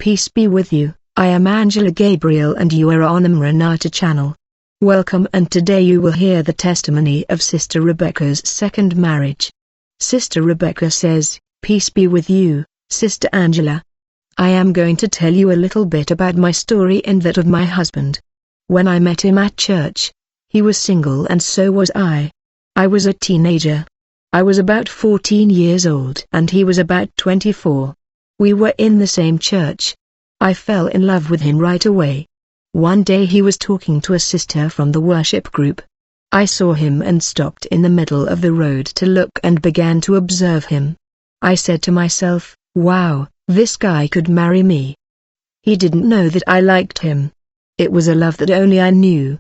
Peace be with you, I am Angela Gabriel and you are on Maranatha channel. Welcome, and today you will hear the testimony of Sister Rebecca's second marriage. Sister Rebecca says, "Peace be with you, Sister Angela. I am going to tell you a little bit about my story and that of my husband. When I met him at church, he was single and so was I. I was a teenager. I was about 14 years old and he was about 24. We were in the same church. I fell in love with him right away. One day he was talking to a sister from the worship group. I saw him and stopped in the middle of the road to look and began to observe him. I said to myself, wow, this guy could marry me. He didn't know that I liked him. It was a love that only I knew.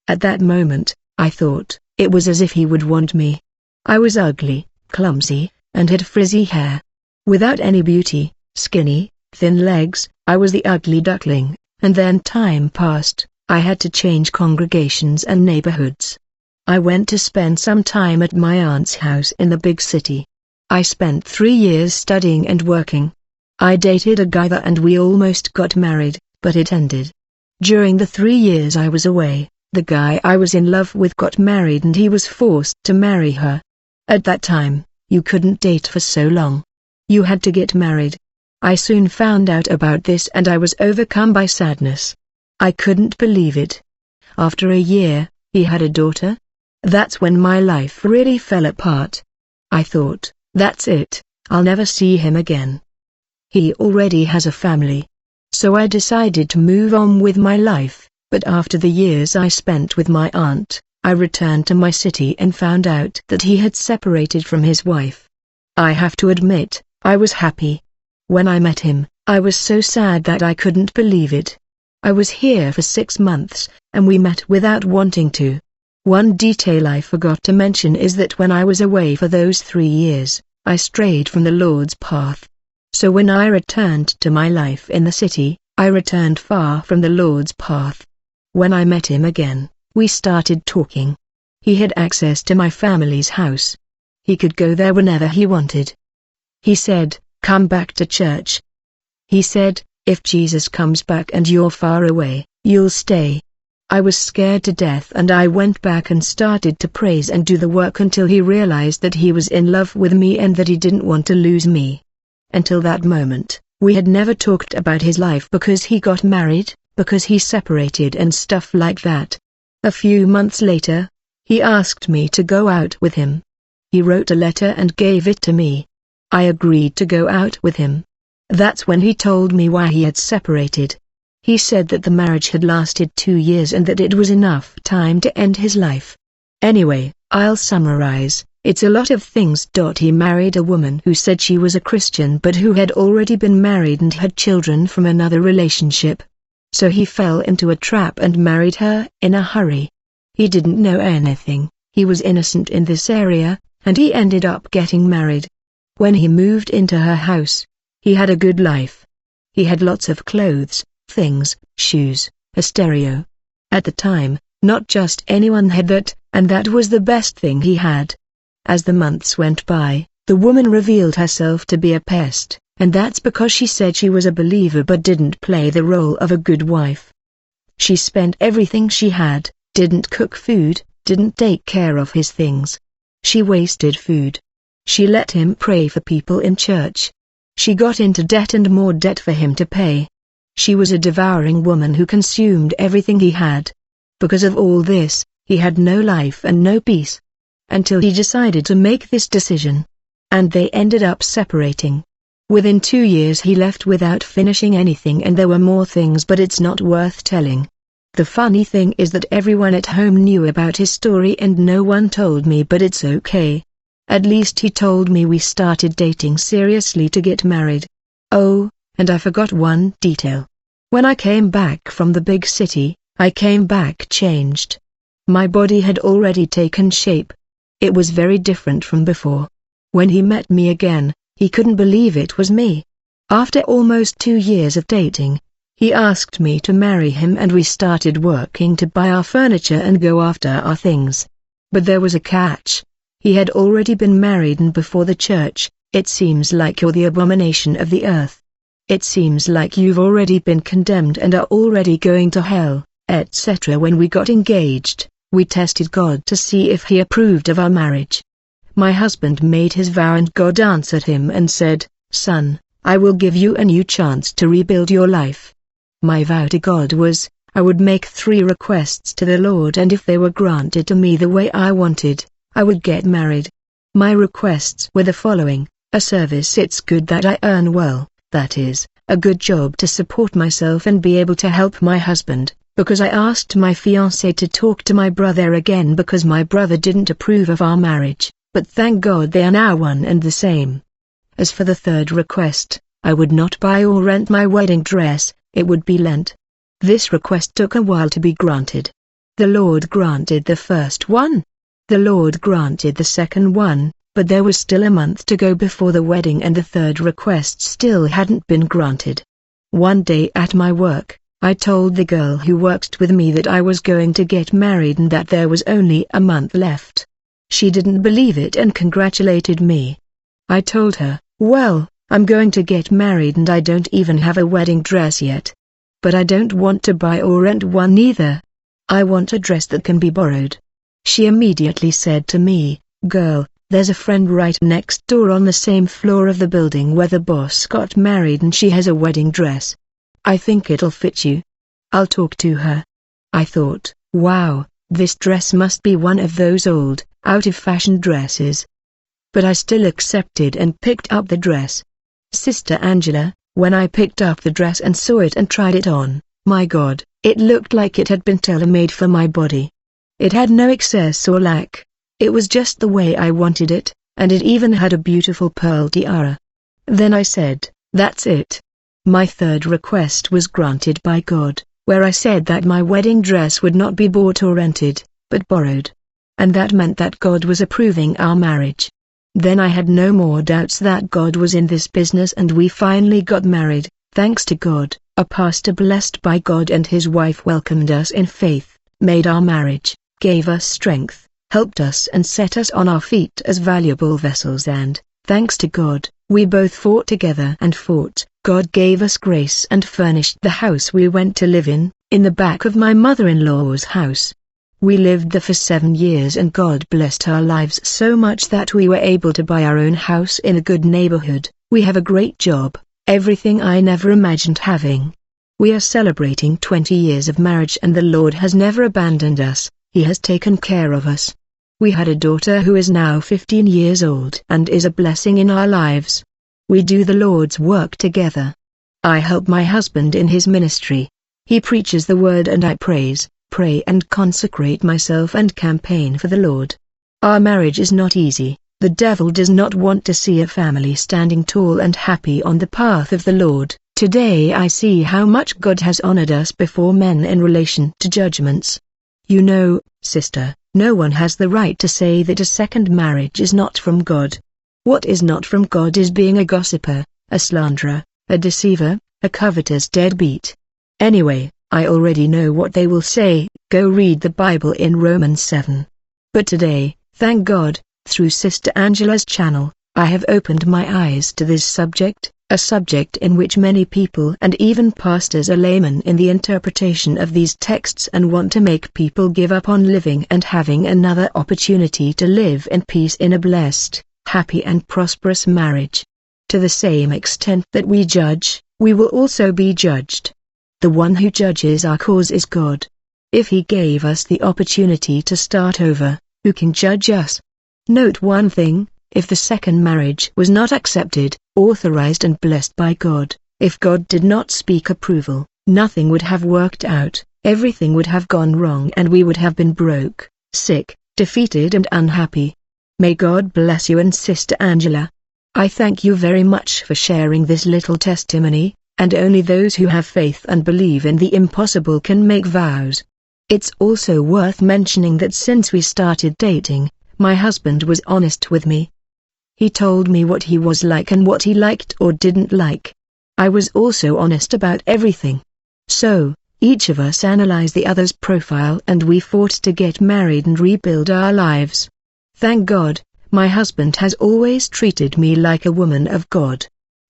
At that moment, I thought, it was as if he would want me. I was ugly, clumsy, and had frizzy hair. Without any beauty, skinny, thin legs, I was the ugly duckling, and then time passed, I had to change congregations and neighborhoods. I went to spend some time at my aunt's house in the big city. I spent 3 years studying and working. I dated a guy and we almost got married, but it ended. During the 3 years I was away, the guy I was in love with got married and he was forced to marry her. At that time, you couldn't date for so long. You had to get married. I soon found out about this and I was overcome by sadness. I couldn't believe it. After a year, he had a daughter. That's when my life really fell apart. I thought, that's it, I'll never see him again. He already has a family. So I decided to move on with my life, but after the years I spent with my aunt, I returned to my city and found out that he had separated from his wife. I have to admit, I was happy. When I met him, I was so sad that I couldn't believe it. I was here for 6 months, and we met without wanting to. One detail I forgot to mention is that when I was away for those 3 years, I strayed from the Lord's path. So when I returned to my life in the city, I returned far from the Lord's path. When I met him again, we started talking. He had access to my family's house. He could go there whenever he wanted. He said, "Come back to church." He said, "If Jesus comes back and you're far away, you'll stay." I was scared to death and I went back and started to praise and do the work until he realized that he was in love with me and that he didn't want to lose me. Until that moment, we had never talked about his life because he got married, because he separated and stuff like that. A few months later, he asked me to go out with him. He wrote a letter and gave it to me. I agreed to go out with him. That's when he told me why he had separated. He said that the marriage had lasted 2 years and that it was enough time to end his life. Anyway, I'll summarize, it's a lot of things. He married a woman who said she was a Christian but who had already been married and had children from another relationship. So he fell into a trap and married her in a hurry. He didn't know anything, he was innocent in this area, and he ended up getting married. When he moved into her house, he had a good life. He had lots of clothes, things, shoes, a stereo. At the time, not just anyone had that, and that was the best thing he had. As the months went by, the woman revealed herself to be a pest, and that's because she said she was a believer but didn't play the role of a good wife. She spent everything she had, didn't cook food, didn't take care of his things. She wasted food. She let him pray for people in church. She got into debt and more debt for him to pay. She was a devouring woman who consumed everything he had. Because of all this, he had no life and no peace. Until he decided to make this decision. And they ended up separating. Within 2 years he left without finishing anything, and there were more things, but it's not worth telling. The funny thing is that everyone at home knew about his story and no one told me, but it's okay. At least he told me we started dating seriously to get married. Oh, and I forgot one detail. When I came back from the big city, I came back changed. My body had already taken shape. It was very different from before. When he met me again, he couldn't believe it was me. After almost 2 years of dating, he asked me to marry him and we started working to buy our furniture and go after our things. But there was a catch. He had already been married, and before the church, "It seems like you're the abomination of the earth." It seems like you've already been condemned and are already going to hell, etc. When we got engaged, we tested God to see if He approved of our marriage. My husband made his vow and God answered him and said, "Son, I will give you a new chance to rebuild your life." My vow to God was, I would make 3 requests to the Lord, and if they were granted to me the way I wanted, I would get married. My requests were the following: a service it's good that I earn well, that is, a good job to support myself and be able to help my husband, because I asked my fiancé to talk to my brother again because my brother didn't approve of our marriage, but thank God they are now one and the same. As for the 3rd request, I would not buy or rent my wedding dress, it would be lent. This request took a while to be granted. The Lord granted the first one. The Lord granted the second one, but there was still a month to go before the wedding and the 3rd request still hadn't been granted. One day at my work, I told the girl who worked with me that I was going to get married and that there was only a month left. She didn't believe it and congratulated me. I told her, "Well, I'm going to get married and I don't even have a wedding dress yet. But I don't want to buy or rent one either. I want a dress that can be borrowed." She immediately said to me, "Girl, there's a friend right next door on the same floor of the building where the boss got married and she has a wedding dress. I think it'll fit you. I'll talk to her." I thought, wow, this dress must be one of those old, out-of-fashion dresses. But I still accepted and picked up the dress. Sister Angela, when I picked up the dress and saw it and tried it on, my God, it looked like it had been tailor-made for my body. It had no excess or lack. It was just the way I wanted it, and it even had a beautiful pearl tiara. Then I said, "That's it." My 3rd request was granted by God, where I said that my wedding dress would not be bought or rented, but borrowed. And that meant that God was approving our marriage. Then I had no more doubts that God was in this business and we finally got married, thanks to God. A pastor blessed by God and his wife welcomed us in faith, made our marriage, gave us strength, helped us and set us on our feet as valuable vessels and, thanks to God, we both fought together and fought. God gave us grace and furnished the house we went to live in the back of my mother-in-law's house. We lived there for 7 years and God blessed our lives so much that we were able to buy our own house in a good neighborhood. We have a great job, everything I never imagined having. We are celebrating 20 years of marriage and the Lord has never abandoned us, He has taken care of us. We had a daughter who is now 15 years old and is a blessing in our lives. We do the Lord's work together. I help my husband in his ministry. He preaches the word and I pray and consecrate myself and campaign for the Lord. Our marriage is not easy. The devil does not want to see a family standing tall and happy on the path of the Lord. Today I see how much God has honored us before men in relation to judgments. You know, sister, no one has the right to say that a second marriage is not from God. What is not from God is being a gossiper, a slanderer, a deceiver, a covetous deadbeat. Anyway, I already know what they will say. Go read the Bible in Romans 7. But today, thank God, through Sister Angela's channel, I have opened my eyes to this subject, a subject in which many people and even pastors are laymen in the interpretation of these texts and want to make people give up on living and having another opportunity to live in peace in a blessed, happy and prosperous marriage. To the same extent that we judge, we will also be judged. The one who judges our cause is God. If He gave us the opportunity to start over, who can judge us? Note one thing, if the second marriage was not accepted, authorized and blessed by God, if God did not speak approval, nothing would have worked out, everything would have gone wrong and we would have been broke, sick, defeated and unhappy. May God bless you and Sister Angela. I thank you very much for sharing this little testimony, and only those who have faith and believe in the impossible can make vows. It's also worth mentioning that since we started dating, my husband was honest with me. He told me what he was like and what he liked or didn't like. I was also honest about everything. So, each of us analyzed the other's profile and we fought to get married and rebuild our lives. Thank God, my husband has always treated me like a woman of God.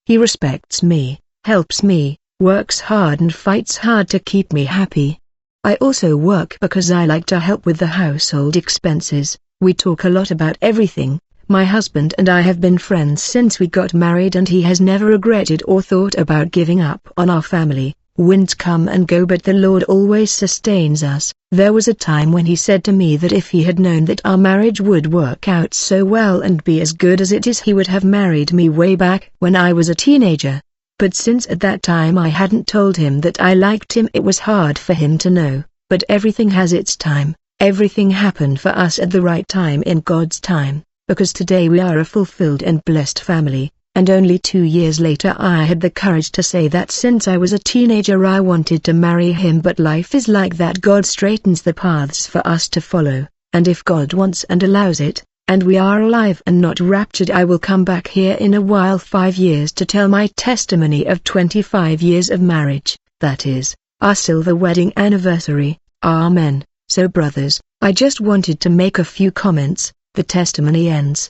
He respects me, helps me, works hard and fights hard to keep me happy. I also work because I like to help with the household expenses. We talk a lot about everything. My husband and I have been friends since we got married and he has never regretted or thought about giving up on our family. Winds come and go but the Lord always sustains us. There was a time when he said to me that if he had known that our marriage would work out so well and be as good as it is, he would have married me way back when I was a teenager. But since at that time I hadn't told him that I liked him, it was hard for him to know. But everything has its time. Everything happened for us at the right time in God's time, because today we are a fulfilled and blessed family. And only 2 years later I had the courage to say that since I was a teenager I wanted to marry him. But life is like that. God straightens the paths for us to follow, and if God wants and allows it, and we are alive and not raptured, I will come back here in a while, 5 years, to tell my testimony of 25 years of marriage, that is, our silver wedding anniversary. Amen. So brothers, I just wanted to make a few comments. The testimony ends.